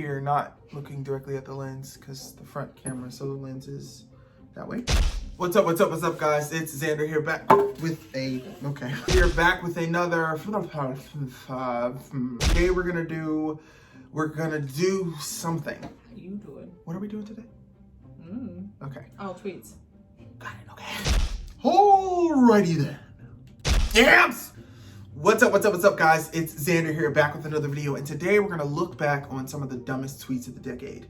here, not looking directly at the lens because the front camera, so the lens is that way. What's up, guys? It's Xander here, back with We're back with another, today we're gonna do something. How you doing? What are we doing today? Okay. Oh, tweets. Got it, okay. Alrighty then. Yams! What's up, guys? It's Xander here, back with another video, and today we're gonna look back on some of the dumbest tweets of the decade.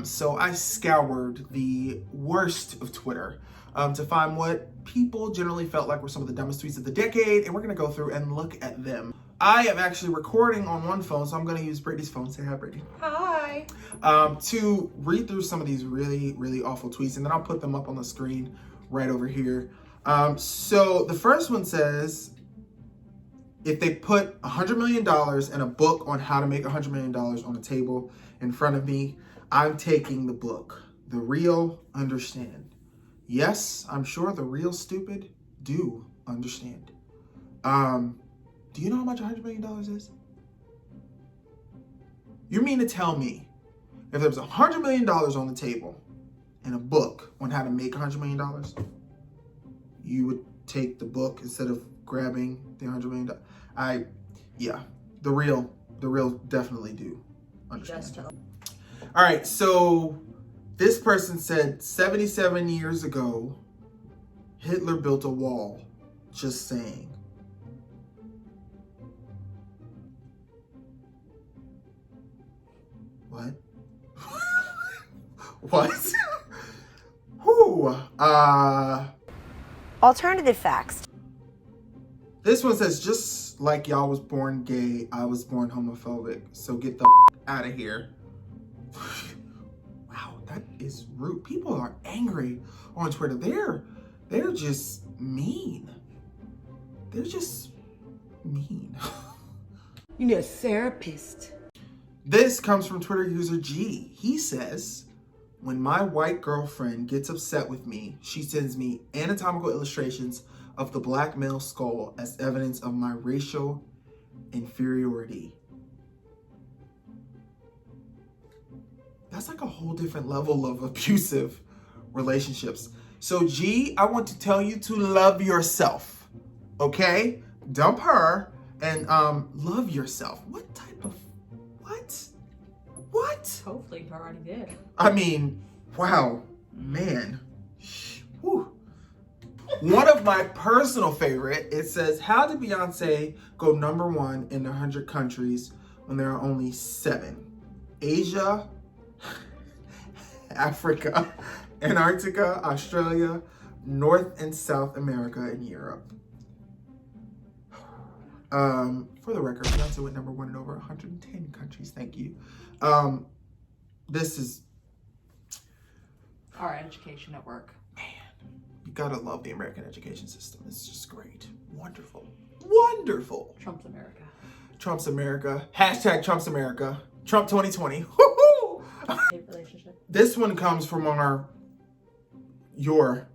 So I scoured the worst of Twitter to find what people generally felt like were some of the dumbest tweets of the decade, and we're gonna go through and look at them. I am actually recording on one phone, so I'm gonna use Brittany's phone. Say hi, Brittany. Hi. To read through some of these really awful tweets, and then I'll put them up on the screen right over here. So the first one says, if they put $100 million and a book on how to make $100 million on a table in front of me, I'm taking the book. The real understand. Yes, I'm sure the real stupid do understand. Do you know how much $100 million is? You mean to tell me if there was $100 million on the table and a book on how to make $100 million, you would take the book instead of grabbing the $100 million? Yeah, the real definitely do understand. All right, so this person said 77 years ago, Hitler built a wall. Just saying. What? What? Who? Alternative facts. This one says, just like y'all was born gay, I was born homophobic. So get the out of here. Wow, that is rude. People are angry on Twitter. They're just mean. They're just mean. You need a therapist. This comes from Twitter user G. He says, when my white girlfriend gets upset with me, she sends me anatomical illustrations of the black male skull as evidence of my racial inferiority. That's like a whole different level of abusive relationships. So G, I want to tell you to love yourself, okay? Dump her and love yourself. What type of, what? Hopefully you already did. I mean, wow, man. Whew. One of my personal favorite, it says, how did Beyonce go #1 in 100 countries when there are only 7? Asia, Africa, Antarctica, Australia, North and South America, and Europe. For the record, Beyonce went #1 in over 110 countries. Thank you. This is Our education at work. Man, you gotta love the American education system. It's just great. Wonderful. Wonderful. Trump's America. Trump's America. Hashtag Trump's America. Trump 2020. Woo-hoo! Relationship. This one comes from your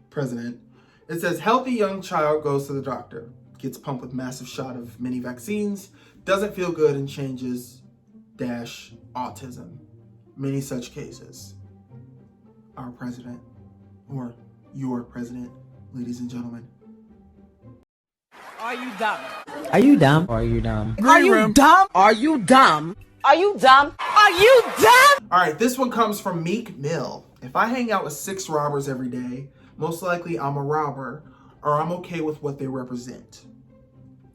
president. It says, healthy young child goes to the doctor, gets pumped with massive shot of many vaccines, doesn't feel good and changes -autism. Many such cases. Our president, or your president, ladies and gentlemen. Are you dumb? Are you dumb? Are you dumb? Are you dumb? Are you dumb? Are you dumb? Are you dumb? All right, this one comes from Meek Mill. If I hang out with 6 robbers every day, most likely I'm a robber, or I'm okay with what they represent.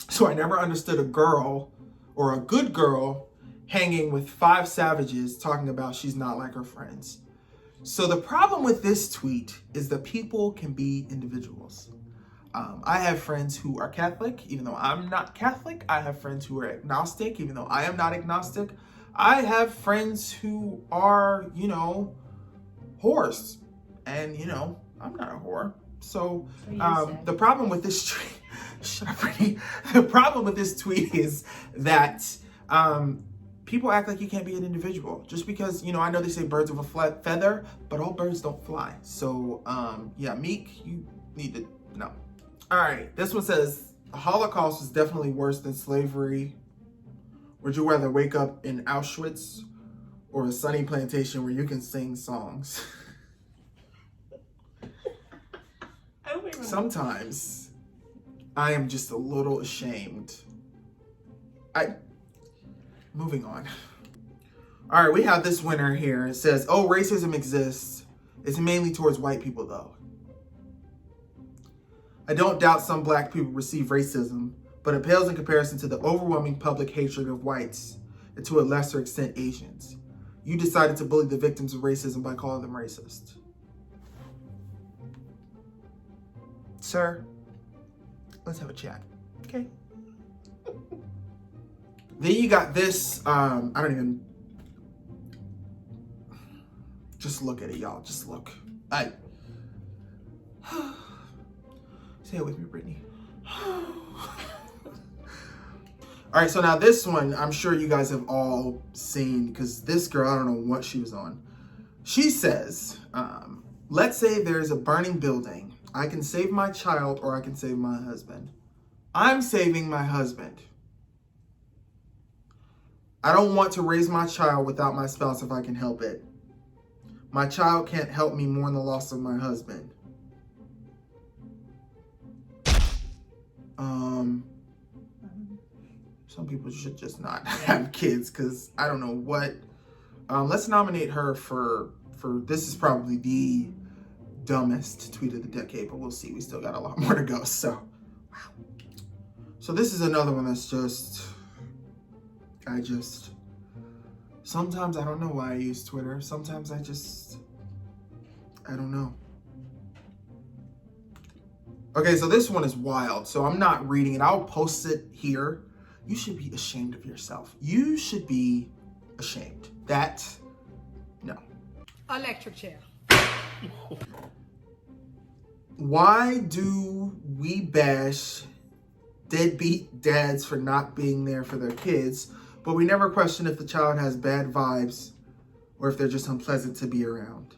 So I never understood a girl, or a good girl, hanging with 5 savages talking about she's not like her friends. So the problem with this tweet is that people can be individuals. I have friends who are Catholic, even though I'm not Catholic. I have friends who are agnostic, even though I am not agnostic. I have friends who are, whores. And, I'm not a whore. So the problem with this tweet, shut up, Brittany. The problem with this tweet is that people act like you can't be an individual. Just because, I know they say birds of a feather, but all birds don't fly. So, yeah, Meek, you need to know. All right, this one says, the Holocaust was definitely worse than slavery. Would you rather wake up in Auschwitz or a sunny plantation where you can sing songs? I don't even know. Sometimes I am just a little ashamed. Moving on. All right, we have this winner here. It says, oh, racism exists. It's mainly towards white people, though. I don't doubt some black people receive racism, but it pales in comparison to the overwhelming public hatred of whites and to a lesser extent Asians. You decided to bully the victims of racism by calling them racist. Sir, let's have a chat, okay? Then you got this, I don't even, just look at it, y'all, just look. Say it with me, Brittany. All right, so now this one, I'm sure you guys have all seen, because this girl, I don't know what she was on. She says, let's say there's a burning building. I can save my child or I can save my husband. I'm saving my husband. I don't want to raise my child without my spouse if I can help it. My child can't help me mourn the loss of my husband. Some people should just not have kids because I don't know what. Let's nominate her for this is probably the dumbest tweet of the decade, but we'll see. We still got a lot more to go. So, wow. So this is another one that's just, sometimes I don't know why I use Twitter. Sometimes I don't know. Okay, so this one is wild. So I'm not reading it. I'll post it here. You should be ashamed of yourself. You should be ashamed. No. Electric chair. Why do we bash deadbeat dads for not being there for their kids, but we never question if the child has bad vibes or if they're just unpleasant to be around?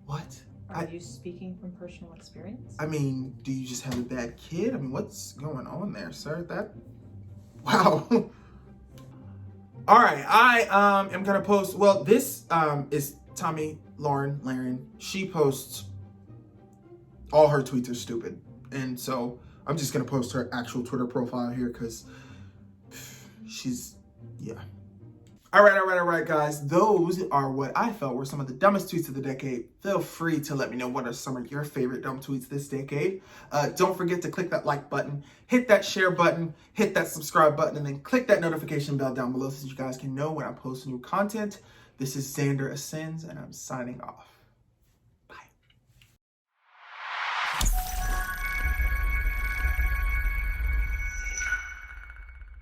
What? Are you speaking from personal experience? I mean, do you just have a bad kid? I mean, what's going on there, sir? Wow. All right, I am gonna post, well, this is Tommy Lauren. She posts, all her tweets are stupid. And so I'm just gonna post her actual Twitter profile here because yeah. All right, guys. Those are what I felt were some of the dumbest tweets of the decade. Feel free to let me know what are some of your favorite dumb tweets this decade. Don't forget to click that like button, hit that share button, hit that subscribe button, and then click that notification bell down below so you guys can know when I post new content. This is Xander Ascends, and I'm signing off.